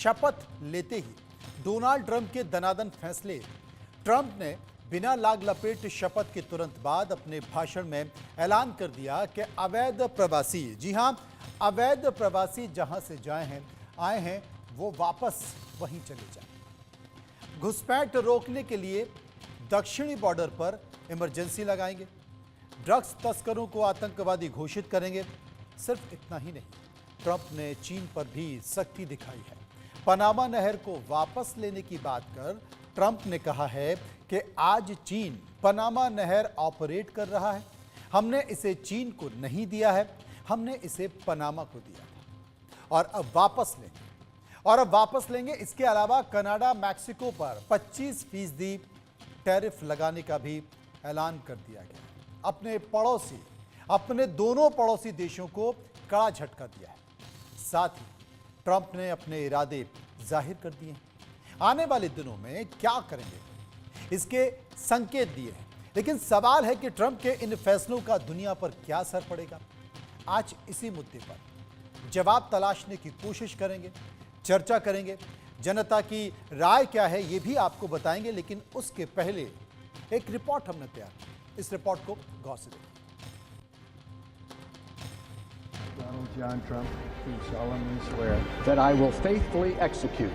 शपथ लेते ही Donald Trump के दनादन फैसले। ट्रंप ने बिना लाग लपेट शपथ के तुरंत बाद अपने भाषण में ऐलान कर दिया कि अवैध प्रवासी, जी हां, अवैध प्रवासी जहां से आए हैं वो वापस वहीं चले जाएं। घुसपैठ रोकने के लिए दक्षिणी बॉर्डर पर इमरजेंसी लगाएंगे। ड्रग्स तस्करों को आतंकवादी घोषित करेंगे। सिर्फ इतना ही नहीं, ट्रंप ने चीन पर भी सख्ती दिखाई है। पनामा नहर को वापस लेने की बात कर ट्रंप ने कहा है कि आज चीन पनामा नहर ऑपरेट कर रहा है। हमने इसे चीन को नहीं दिया है, हमने इसे पनामा को दिया था और अब वापस लेंगे। इसके अलावा कनाडा मैक्सिको पर 25% टैरिफ लगाने का भी ऐलान कर दिया गया। अपने दोनों पड़ोसी देशों को कड़ा झटका दिया है। साथ ही ट्रंप ने अपने इरादे जाहिर कर दिए हैं। आने वाले दिनों में क्या करेंगे इसके संकेत दिए हैं। लेकिन सवाल है कि ट्रंप के इन फैसलों का दुनिया पर क्या असर पड़ेगा। आज इसी मुद्दे पर जवाब तलाशने की कोशिश करेंगे, चर्चा करेंगे। जनता की राय क्या है ये भी आपको बताएंगे, लेकिन उसके पहले एक रिपोर्ट हमने तैयार की। इस रिपोर्ट को गौर से देखिए। Donald John Trump, do solemnly swear that I will faithfully execute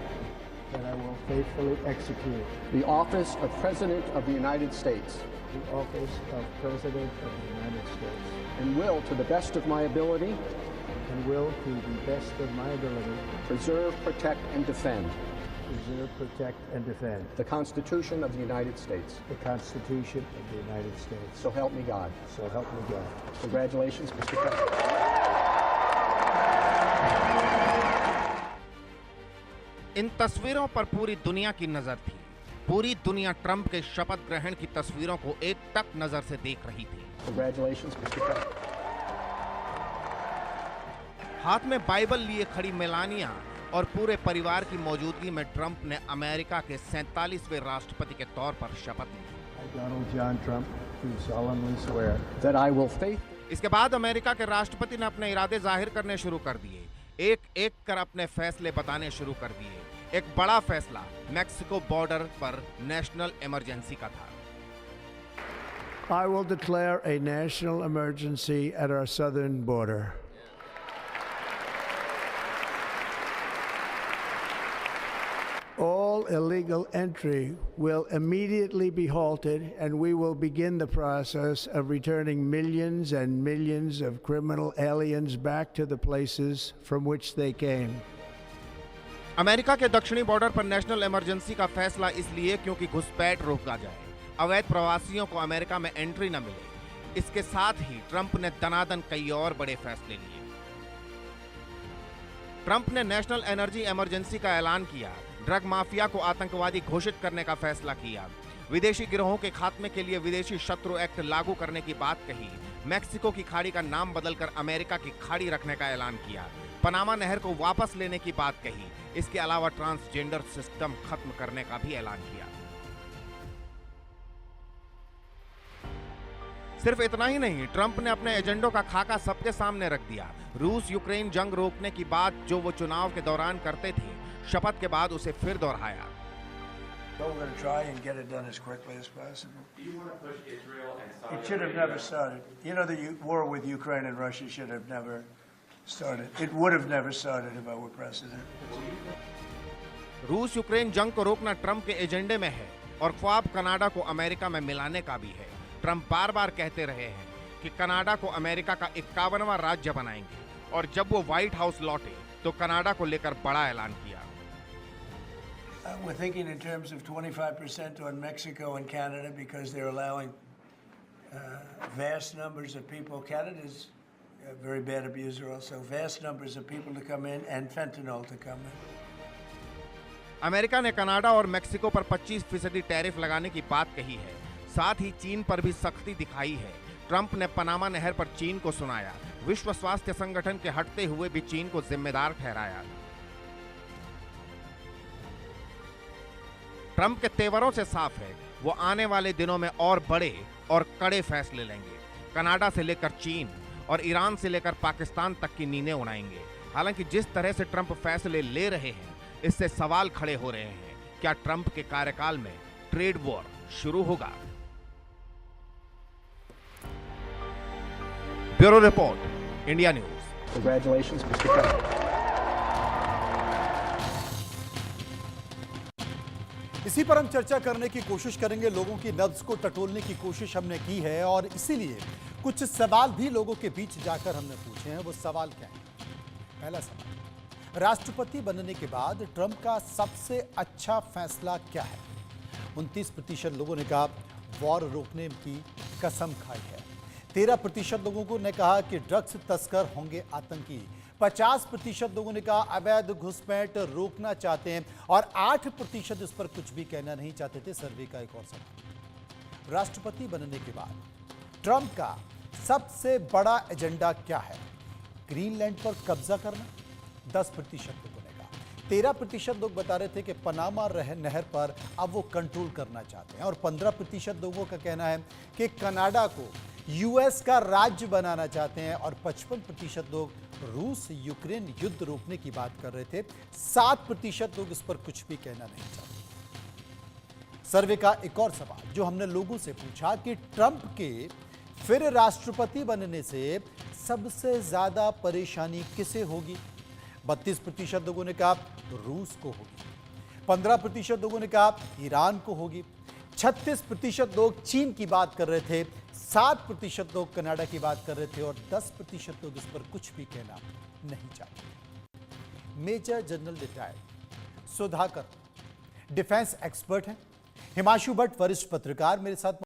the office of President of the United States the office of President of the United States and will, to the best of my ability, and will, to the best of my ability, preserve, protect, and defend preserve, protect, and defend the Constitution of the United States. the Constitution of the United States. So help me God. So help me God. Congratulations, Mr. President. इन तस्वीरों पर पूरी दुनिया की नजर थी। पूरी दुनिया Trump के शपथ ग्रहण की तस्वीरों को एकटक नजर से देख रही थी। Congratulations, Mr. President. हाथ में बाइबल लिए खड़ी मेलानिया और पूरे परिवार की मौजूदगी में ट्रंप ने अमेरिका के 47वें राष्ट्रपति के तौर पर शपथ ली। I, Donald John Trump, do solemnly swear That I will faithfully इसके बाद अमेरिका के राष्ट्रपति ने अपने इरादे जाहिर करने शुरू कर दिए। एक एक कर अपने फैसले बताने शुरू कर दिए। एक बड़ा फैसला मैक्सिको बॉर्डर पर नेशनल इमरजेंसी का था। I will declare a national emergency at our southern border. All illegal entry will immediately be halted, and we will begin the process of returning millions and millions of criminal aliens back to the places from which they came. America के दक्षिणी border पर national emergency का फैसला इसलिए क्योंकि घुसपैठ रोका जाए, अवैध प्रवासियों को अमेरिका में एंट्री न मिले। इसके साथ ही ट्रंप ने दनादन कई और बड़े फैसले लिए। ट्रंप ने नेशनल एनर्जी इमरजेंसी का ऐलान किया, ड्रग माफिया को आतंकवादी घोषित करने का फैसला किया, विदेशी गिरोहों के खात्मे के लिए विदेशी शत्रु एक्ट लागू करने की बात कही, मैक्सिको की खाड़ी का नाम बदलकर अमेरिका की खाड़ी रखने का ऐलान किया, पनामा नहर को वापस लेने की बात कही। इसके अलावा ट्रांसजेंडर सिस्टम खत्म करने का भी ऐलान किया। सिर्फ इतना ही नहीं, ट्रंप ने अपने एजेंडों का खाका सबके सामने रख दिया। रूस यूक्रेन जंग रोकने की बात जो वो चुनाव के दौरान करते थे, शपथ के बाद उसे फिर दोहराया। We're going to try and get it done as quickly as possible. Do you want to push Israel and Saudi It should have Arabia? never started. You know, the war with Ukraine and Russia should have never started. It would have never started if I were president. रूस Ukraine जंग को रोकना Trump के एजेंडे में है और ख्वाब कनाडा को अमेरिका में मिलाने का भी है। ट्रंप बार बार कहते रहे हैं कि कनाडा को अमेरिका का 51वां राज्य बनाएंगे और जब वो व्हाइट हाउस लौटे तो कनाडा को लेकर बड़ा ऐलान किया। We're thinking in terms of 25% on Mexico and Canada because they're allowing vast numbers of people. Canada's a very bad abuser also. Vast numbers of people to come in and fentanyl to come in. America ने Canada और Mexico पर 25% tariff लगाने की बात कही है। साथ ही चीन पर भी सख्ती दिखाई है। ट्रंप ने पनामा नहर पर चीन को सुनाया। विश्व स्वास्थ्य संगठन के हटते हुए भी चीन को जिम्मेदार ठहराया। ट्रंप के तेवरों से साफ है, वो आने वाले दिनों में और बड़े और कड़े फैसले लेंगे। कनाडा से लेकर चीन और ईरान से लेकर पाकिस्तान तक की नींदें उड़ाएंगे। हालांकि जिस तरह से ट्रंप फैसले ले रहे हैं, इससे सवाल खड़े हो रहे हैं, क्या ट्रंप के कार्यकाल में ट्रेड वॉर शुरू होगा? Bureau report, India news. Congratulations, Mr. President. इसी पर हम चर्चा करने की कोशिश करेंगे। लोगों की नब्ज को टटोलने की कोशिश हमने की है और इसीलिए कुछ सवाल भी लोगों के बीच जाकर हमने पूछे हैं। वो सवाल क्या है? पहला सवाल, राष्ट्रपति बनने के बाद ट्रंप का सबसे अच्छा फैसला क्या है? 29% लोगों ने कहा वॉर रोकने की कसम खाई है। 13% लोगों ने कहा कि ड्रग्स तस्कर होंगे आतंकी। 50% लोगों ने कहा अवैध घुसपैठ रोकना चाहते हैं और 8% इस पर कुछ भी कहना नहीं चाहते थे। सर्वे का एक और सवाल, राष्ट्रपति बनने के बाद ट्रंप का सबसे बड़ा एजेंडा क्या है? ग्रीनलैंड पर कब्जा करना, 10% लोगों ने कहा। 13% लोग बता रहे थे कि पनामा नहर पर अब वो कंट्रोल करना चाहते हैं और 15% लोगों का कहना है कि कनाडा को यूएस का राज्य बनाना चाहते हैं और 55% लोग रूस यूक्रेन युद्ध रोकने की बात कर रहे थे। 7% लोग इस पर कुछ भी कहना नहीं चाहते। सर्वे का एक और सवाल जो हमने लोगों से पूछा कि ट्रंप के फिर राष्ट्रपति बनने से सबसे ज्यादा परेशानी किसे होगी? 32% लोगों ने कहा रूस को होगी। 15% लोगों ने कहा ईरान को होगी। 36% लोग चीन की बात कर रहे थे। 7% लोग कनाडा की बात कर रहे थे और 10% लोग इस पर कुछ भी कहना नहीं चाहते। Major general retired Sudhakar defence expert हैं। हिमांशु भट्ट वरिष्ठ पत्रकार मेरे साथ